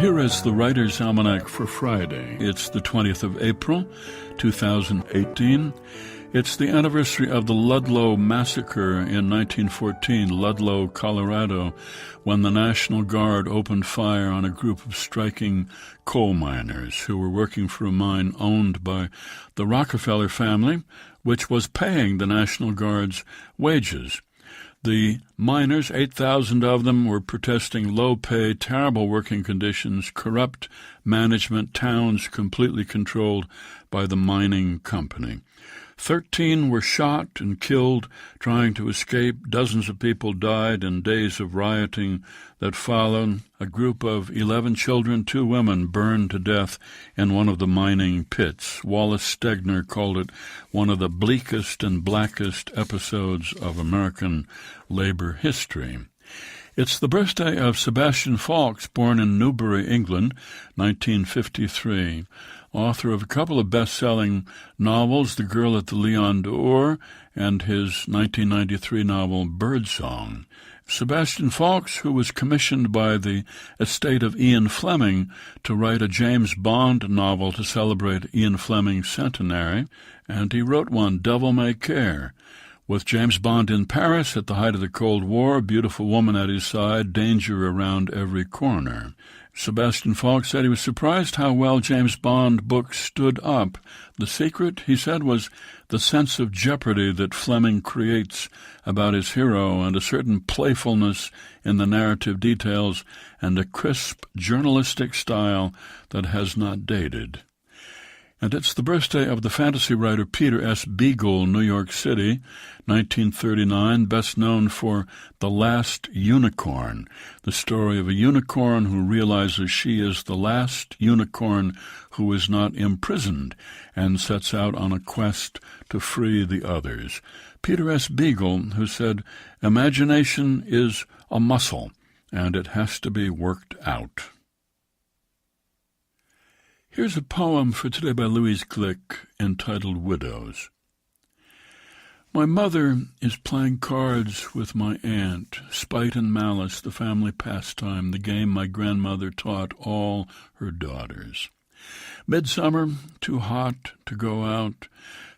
Here is the Writer's Almanac for Friday. It's the 20th of April, 2018. It's the anniversary of the Ludlow Massacre in 1914, Ludlow, Colorado, when the National Guard opened fire on a group of striking coal miners who were working for a mine owned by the Rockefeller family, which was paying the National Guard's wages. The miners, 8,000 of them, were protesting low pay, terrible working conditions, corrupt management, towns completely controlled by the mining company. 13 were shot and killed trying to escape. Dozens of people died in days of rioting that followed. A group of 11 children, 2 women, burned to death in one of the mining pits. Wallace Stegner called it one of the bleakest and blackest episodes of American labor history. It's the birthday of Sebastian Faulks, born in Newbury, England, 1953. Author of a couple of best-selling novels, The Girl at the Lion d'Or and his 1993 novel Birdsong. Sebastian Faulks, who was commissioned by the estate of Ian Fleming to write a James Bond novel to celebrate Ian Fleming's centenary, and he wrote one, Devil May Care. With James Bond in Paris at the height of the Cold War, a beautiful woman at his side, danger around every corner. Sebastian Faulks said he was surprised how well James Bond books stood up. The secret, he said, was the sense of jeopardy that Fleming creates about his hero and a certain playfulness in the narrative details and a crisp journalistic style that has not dated. And it's the birthday of the fantasy writer Peter S. Beagle, New York City, 1939, best known for The Last Unicorn, the story of a unicorn who realizes she is the last unicorn who is not imprisoned and sets out on a quest to free the others. Peter S. Beagle, who said, "Imagination is a muscle, and it has to be worked out." Here's a poem for today by Louise Glick entitled Widows. My mother is playing cards with my aunt, spite and malice, the family pastime, the game my grandmother taught all her daughters. Midsummer, too hot to go out.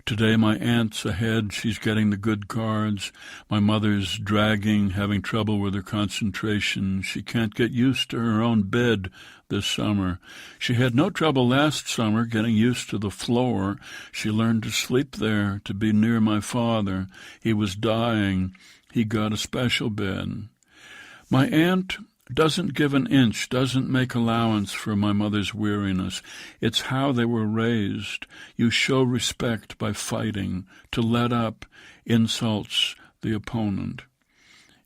Today my aunt's ahead, she's getting the good cards. My mother's dragging, having trouble with her concentration. She can't get used to her own bed this summer. She had no trouble last summer getting used to the floor. She learned to sleep there, to be near my father. He was dying. He got a special bed. My aunt doesn't give an inch, doesn't make allowance for my mother's weariness. It's how they were raised. You show respect by fighting. To let up insults the opponent.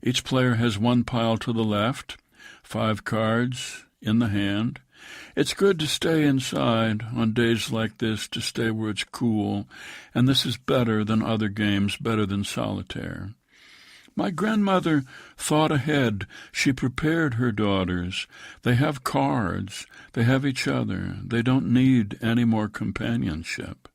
Each player has one pile to the left, 5 cards in the hand. It's good to stay inside on days like this, to stay where it's cool, and this is better than other games, better than solitaire. My grandmother thought ahead. She prepared her daughters. They have cards. They have each other. They don't need any more companionship.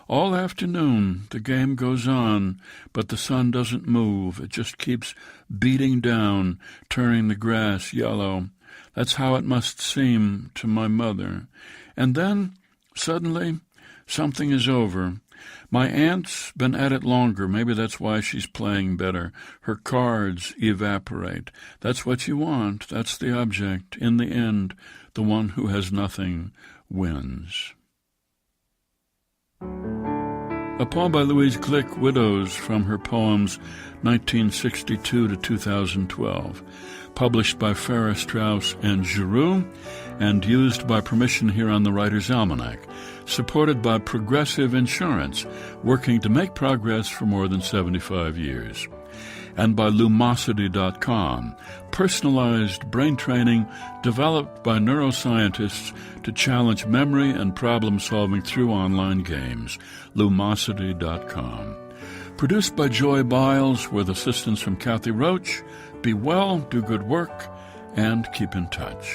All afternoon the game goes on, but the sun doesn't move. It just keeps beating down, turning the grass yellow. That's how it must seem to my mother. And then, suddenly, something is over. My aunt's been at it longer. Maybe that's why she's playing better. Her cards evaporate. That's what you want. That's the object. In the end, the one who has nothing wins. A poem by Louise Glick, Widows, from her poems 1962 to 2012. Published by Farrar, Straus and Giroux, and used by permission here on the Writer's Almanac. Supported by Progressive Insurance, working to make progress for more than 75 years. And by Lumosity.com, personalized brain training developed by neuroscientists to challenge memory and problem-solving through online games. Lumosity.com. Produced by Joy Biles with assistance from Kathy Roach. Be well, do good work, and keep in touch.